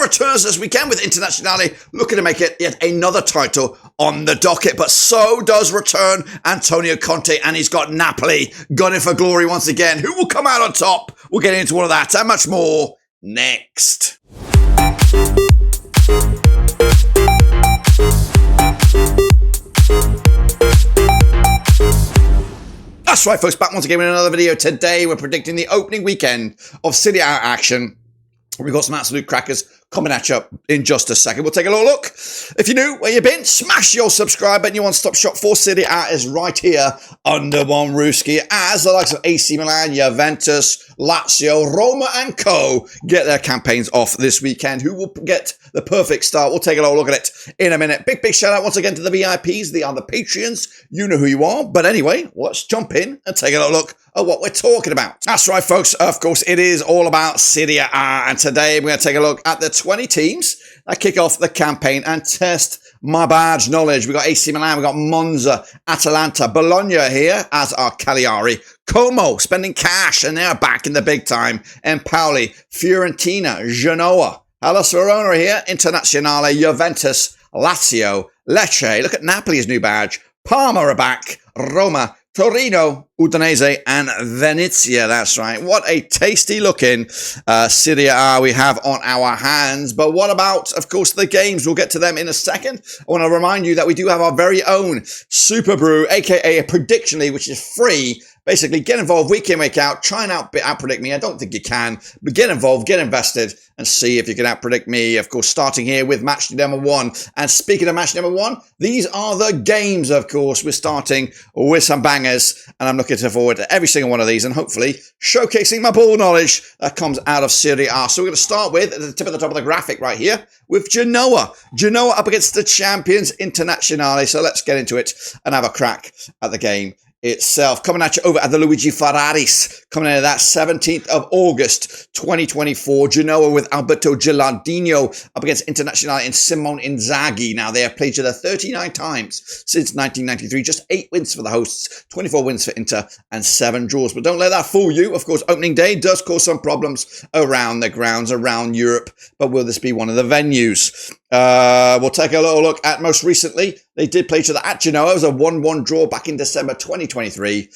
returns this weekend with Internazionale looking to make it yet another title on the docket. But so does return Antonio Conte, and he's got Napoli gunning for glory once again. Who will come out on top? We'll get into all of that and much more next. That's right, folks, back once again with another video. Today we're predicting the opening weekend of Serie A action. We've got some absolute crackers coming at you in just a second. We'll take a little look. If you're new, where you been, smash your subscribe button. Your one-stop shop for Serie A is right here under one rooski, as the likes of AC Milan, Juventus, Lazio, Roma and co. get their campaigns off this weekend. Who will get the perfect start? We'll take a little look at it in a minute. Big shout out once again to the VIPs, the other Patreons. You know who you are. But anyway, let's jump in and take a little look at what we're talking about. That's right, folks. Of course, it is all about Serie A. And today we're going to take a look at the 20 teams that kick off the campaign and test my badge knowledge. We've got AC Milan, we've got Monza, Atalanta, Bologna here, as are Cagliari, Como spending cash, and they're back in the big time. Empoli, Fiorentina, Genoa, Hellas Verona here, Internazionale, Juventus, Lazio, Lecce. Look at Napoli's new badge. Parma are back, Roma, Torino, Udinese and Venezia. That's right. What a tasty looking Serie A we have on our hands. But what about, of course, the games? We'll get to them in a second. I want to remind you that we do have our very own Super Brew, aka a Predictionally, which is free. Basically, get involved week in, week out. Try and out-predict me. I don't think you can. But get involved, get invested, and see if you can out-predict me. Of course, starting here with match number 1. And speaking of match number 1, these are the games, of course. We're starting with some bangers. And I'm looking forward to every single one of these and hopefully showcasing my ball knowledge that comes out of Serie A. So we're going to start with, at the tip of the top of the graphic right here, with Genoa. Genoa up against the champions Internazionale. So let's get into it and have a crack at the game itself. Coming at you over at the Luigi Ferraris, coming in at that 17th of August 2024. Genoa with Alberto Gilardino up against Internazionale and Simone Inzaghi. Now they have played each other 39 times since 1993. Just 8 wins for the hosts, 24 wins for Inter and 7 draws. But don't let that fool you. Of course, opening day does cause some problems around the grounds, around Europe. But will this be one of the venues? We'll take a little look at most recently. They did play each other at Genoa. It was a 1-1 draw back in December 2023. In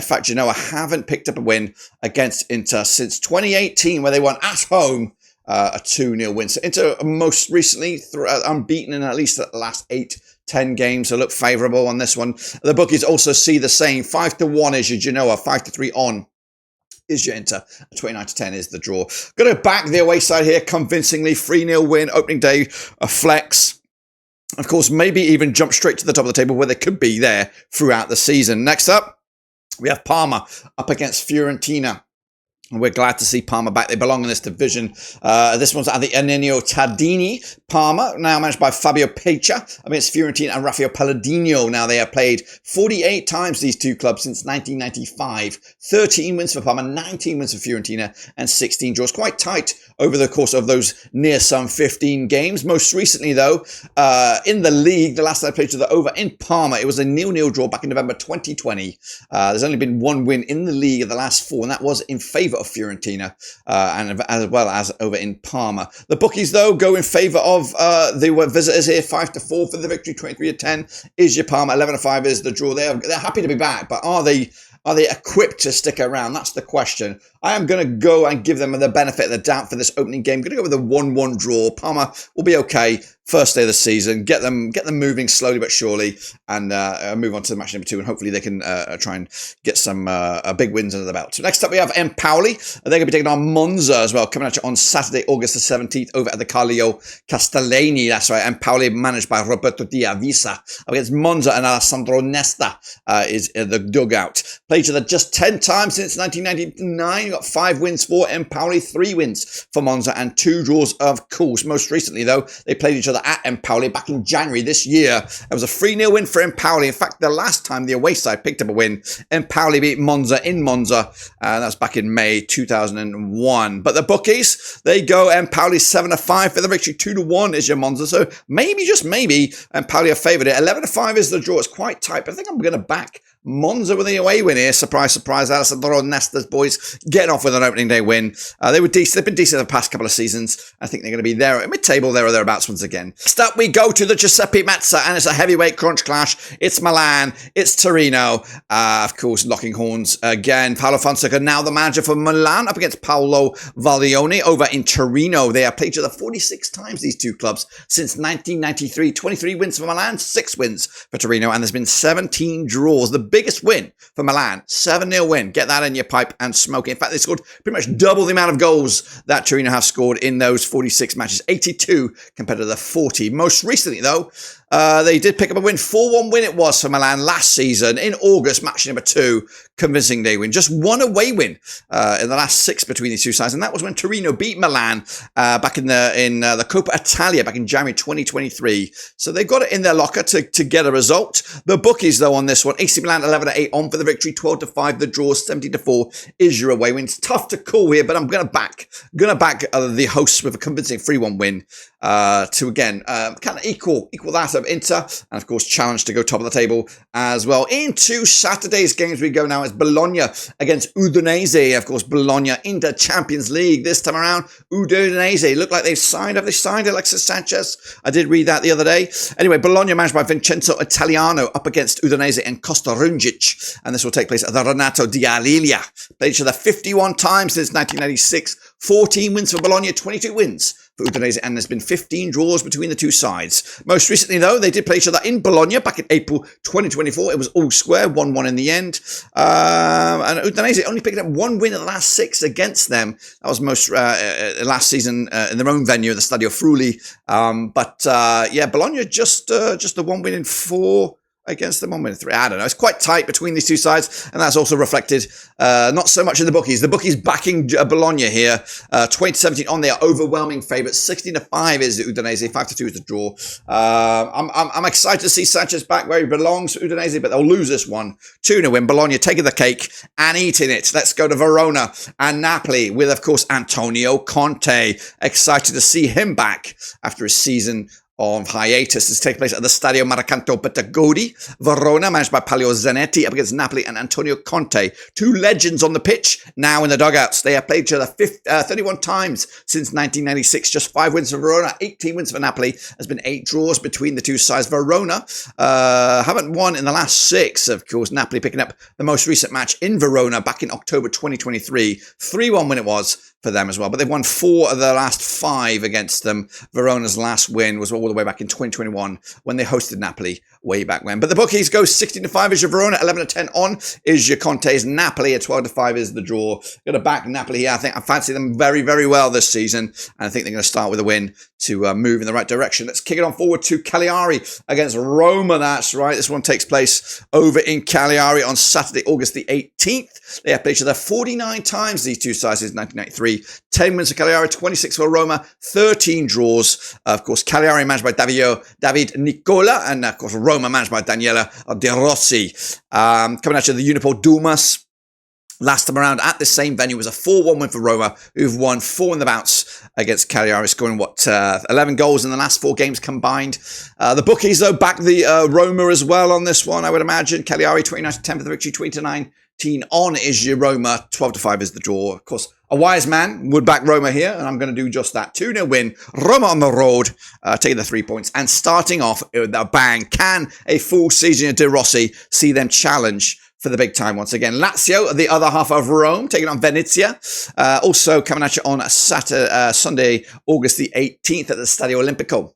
fact, Genoa haven't picked up a win against Inter since 2018, where they won at home a 2-0 win. So Inter most recently unbeaten in at least the last 8-10 games, so look favourable on this one. The bookies also see the same. 5-1 is your Genoa, 5-3 on is your Inter, 29-10 is the draw. Going to back the away side here convincingly. 3-0 win, opening day, a flex. Of course, maybe even jump straight to the top of the table where they could be there throughout the season. Next up, we have Parma up against Fiorentina. And we're glad to see Parma back. They belong in this division. This one's at the Ennio Tardini. Parma, now managed by Fabio Pecha, against Fiorentina and Rafael Palladino. Now they have played 48 times, these two clubs, since 1995. 13 wins for Parma, 19 wins for Fiorentina, and 16 draws. Quite tight over the course of those near some 15 games. Most recently, though, in the league, the last time I played to the over in Parma, it was a 0-0 draw back in November 2020. There's only been 1 win in the league of the last 4, and that was in favour of Fiorentina, and as well as over in Parma. The bookies, though, go in favour of the visitors here. 5-4 for the victory, 23-10 is your Parma, 11-5 is the draw. They're happy to be back, but are they equipped to stick around? That's the question. I am going to go and give them the benefit of the doubt for this opening game. I'm going to go with a 1-1 draw. Parma will be okay. First day of the season. Get them moving slowly but surely, and move on to match number 2. And hopefully they can try and get some big wins under the belt. So next up we have Empoli. They're going to be taking on Monza as well, coming at you on Saturday, August the 17th, over at the Carlo Castellani. That's right. Empoli, managed by Roberto Di Avisa, against Monza, and Alessandro Nesta is the dugout. Played each other just 10 times since 1999. Got 5 wins for Empoli, 3 wins for Monza, and 2 draws, of course. Most recently, though, they played each other at Empoli back in January this year. It was a 3-0 win for Empoli. In fact, the last time the away side picked up a win, Empoli beat Monza in Monza. That's back in May 2001. But the bookies, they go Empoli 7-5 for the victory. 2-1 is your Monza. So maybe, just maybe, Empoli are favoured. 11-5 is the draw. It's quite tight, but I think I'm going to back Monza with the away win here. Surprise, surprise. Alessandro Nesta's boys getting off with an opening day win. They were decent. They've been decent the past couple of seasons. I think they're going to be there at mid-table, there or thereabouts once again. Next up, we go to the Giuseppe Meazza, and it's a heavyweight crunch clash. It's Milan. It's Torino. Of course, locking horns again. Paolo Fonseca, now the manager for Milan, up against Paolo Valdione over in Torino. They have played each other 46 times, these two clubs, since 1993. 23 wins for Milan, 6 wins for Torino, and there's been 17 draws. The biggest win for Milan, 7-0 win. Get that in your pipe and smoke it. In fact, they scored pretty much double the amount of goals that Torino have scored in those 46 matches. 82 compared to the 40. Most recently, though, they did pick up a win. 4-1 win it was for Milan last season in August, match number 2. Convincing day win. Just one away win in the last 6 between these two sides, and that was when Torino beat Milan back in the Coppa Italia back in January 2023. So they've got it in their locker to get a result. The bookies, though, on this one, AC Milan 11-8 on for the victory, 12-5 the draw, 17-4 is your away win. It's tough to call here, but I'm gonna back the hosts with a convincing 3-1 win to again kind of equal that of Inter, and of course challenge to go top of the table as well. Into Saturday's games we go now. It's Bologna against Udinese. Of course, Bologna in the Champions League this time around. Udinese look like they've signed Alexis Sanchez. I did read that the other day. Anyway, Bologna managed by Vincenzo Italiano up against Udinese and Costa Rungic, and this will take place at the Renato di Aliglia. Played each other 51 times since 1996. 14 wins for Bologna, 22 wins for Udinese, and there's been 15 draws between the two sides. Most recently, though, they did play each other in Bologna back in April 2024. It was all square, 1-1 in the end. And Udinese only picked up 1 win in the last 6 against them. That was most last season in their own venue, the Stadio Friuli. Bologna just the 1 win in 4 against them, 1 win in 3. I don't know. It's quite tight between these two sides, and that's also reflected not so much in the bookies. The bookies backing Bologna here, 20-17 on. They are overwhelming favourites. 16-5 is the Udinese, 5-2 is the draw. I'm excited to see Sanchez back where he belongs for Udinese, but they'll lose this one. 2-0 win. Bologna taking the cake and eating it. Let's go to Verona and Napoli with, of course, Antonio Conte. Excited to see him back after his season of hiatus. This takes place at the Stadio Marcanto Battagodi. Verona, managed by Palio Zanetti, up against Napoli and Antonio Conte. 2 legends on the pitch, now in the dugouts. They have played each other 31 times since 1996. Just 5 wins for Verona, 18 wins for Napoli. There's been 8 draws between the two sides. Verona haven't won in the last 6. Of course, Napoli picking up the most recent match in Verona back in October 2023. 3-1 win it was for them as well. But they've won 4 of the last 5 against them. Verona's last win was all the way back in 2021 when they hosted Napoli way back when. But the bookies go 16-5 is your Verona, 11-10 on is your Conte's Napoli, at 12-5 is the draw. Going to back Napoli here. I fancy them very, very well this season, and I think they're going to start with a win to move in the right direction. Let's kick it on forward to Cagliari against Roma. That's right. This one takes place over in Cagliari on Saturday, August the 18th. They have played each other 49 times, these two sides, since 1993. 10 wins for Cagliari, 26 for Roma, 13 draws. Of course, Cagliari managed by David Nicola, and of course, Roma managed by Daniela De Rossi. Coming at you, the Unipol Dumas. Last time around at the same venue was a 4-1 win for Roma, who've won 4 in the bouts against Cagliari, scoring 11 goals in the last 4 games combined. The bookies, though, back the Roma as well on this one, I would imagine. Cagliari 29-10 for the victory, 20-19 on is your Roma, 12-5 is the draw. Of course, a wise man would back Roma here, and I'm going to do just that. 2-0 win, Roma on the road, taking the 3 points, and starting off with a bang. Can a full season of De Rossi see them challenge for the big time once again? Lazio, the other half of Rome, taking on Venezia. Also coming at you on Sunday, August the 18th at the Stadio Olimpico.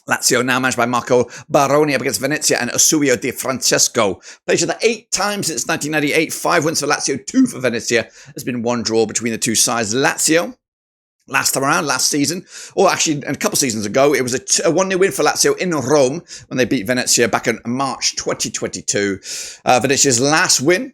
Lazio, now managed by Marco Baroni, up against Venezia and Osubio Di Francesco. Played each other 8 times since 1998. 5 wins for Lazio, 2 for Venezia. There's been 1 draw between the two sides. Lazio, last time around, last season, or actually a couple seasons ago, it was a 1-0 win for Lazio in Rome when they beat Venezia back in March 2022. Venezia's last win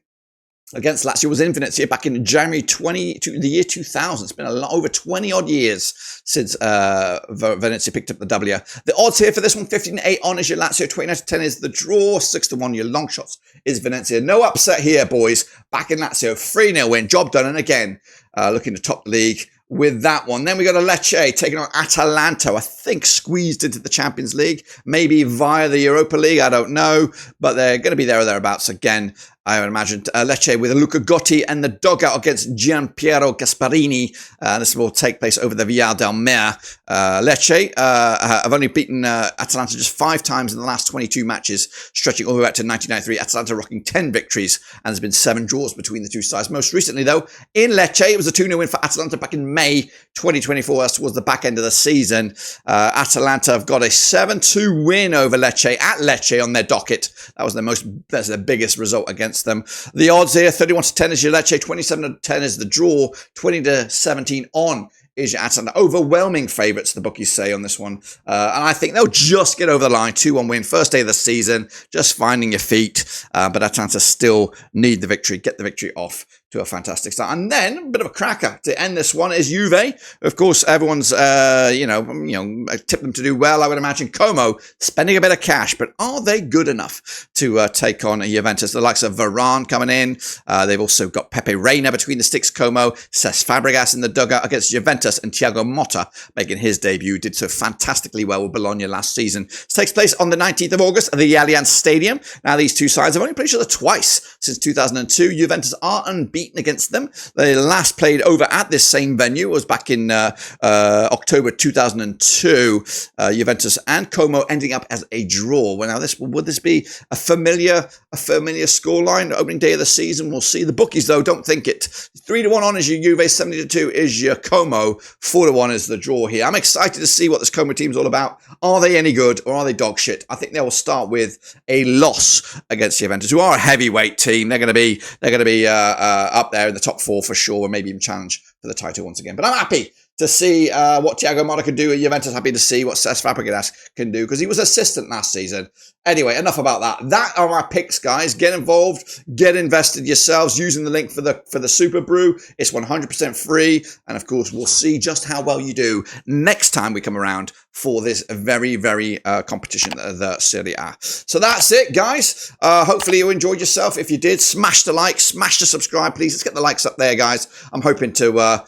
against Lazio was in Venezia back in January the year 2000. It's been over 20 odd years since Venezia picked up the W. The odds here for this one, 15-8 on is your Lazio, 29-10 is the draw, 6-1 your long shots is Venezia. No upset here, boys. Back in Lazio, 3-0 win, job done. And again, looking to top the league with that one. Then we got a Lecce taking on Atalanta, I think squeezed into the Champions League, maybe via the Europa League, I don't know, but they're going to be there or thereabouts again. I would imagine Lecce with Luca Gotti and the dugout against Gianpiero Gasparini. This will take place over the Via del Mare. Lecce have only beaten Atalanta just 5 times in the last 22 matches, stretching all the way back to 1993. Atalanta rocking 10 victories, and there's been 7 draws between the two sides. Most recently, though, in Lecce, it was a 2-0 win for Atalanta back in May 2024. That's towards the back end of the season. Atalanta have got a 7-2 win over Lecce at Lecce on their docket. That's their biggest result against them. The odds here, 31-10 is your Lecce, 27-10 is the draw, 20-17 on is your Atalanta. Overwhelming favourites, the bookies say on this one. And I think they'll just get over the line. 2-1 win, first day of the season, just finding your feet. But Atalanta still need the victory, get the victory off to a fantastic start. And then, a bit of a cracker to end this one is Juve. Of course, everyone's, tipped them to do well, I would imagine. Como spending a bit of cash, but are they good enough to take on Juventus? The likes of Varane coming in. They've also got Pepe Reina between the sticks, Como. Cesc Fabregas in the dugout against Juventus, and Thiago Motta making his debut. Did so fantastically well with Bologna last season. This takes place on the 19th of August at the Allianz Stadium. Now, these two sides have only played each other twice since 2002. Juventus are unbeaten against them. They last played over at this same venue. It was back in October 2002. Juventus and Como ending up as a draw. Well, now would this be a familiar scoreline opening day of the season? We'll see. The bookies though don't think it. 3-1 on is your Juve, 70-2 is your Como, 4-1 is the draw here. I'm excited to see what this Como team's all about. Are they any good or are they dog shit? I think they will start with a loss against Juventus, who are a heavyweight team. They're going to be up there in the top 4 for sure, and maybe even challenge for the title once again. But I'm happy to see what Thiago Motta can do at Juventus. Happy to see what Cesc Fabregas can do, because he was assistant last season. Anyway, enough about that. That are our picks, guys. Get involved, get invested yourselves using the link for the Super Brew. It's 100% free, and of course, we'll see just how well you do next time we come around for this very, very competition, the Serie A. So that's it, guys. Hopefully you enjoyed yourself. If you did, smash the like, smash the subscribe, please. Let's get the likes up there, guys. I'm hoping to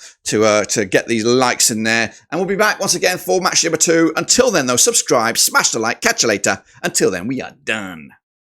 get these likes in there, and we'll be back once again for match number 2. Until then, though, subscribe, smash the like, catch you later. Until then, we are done.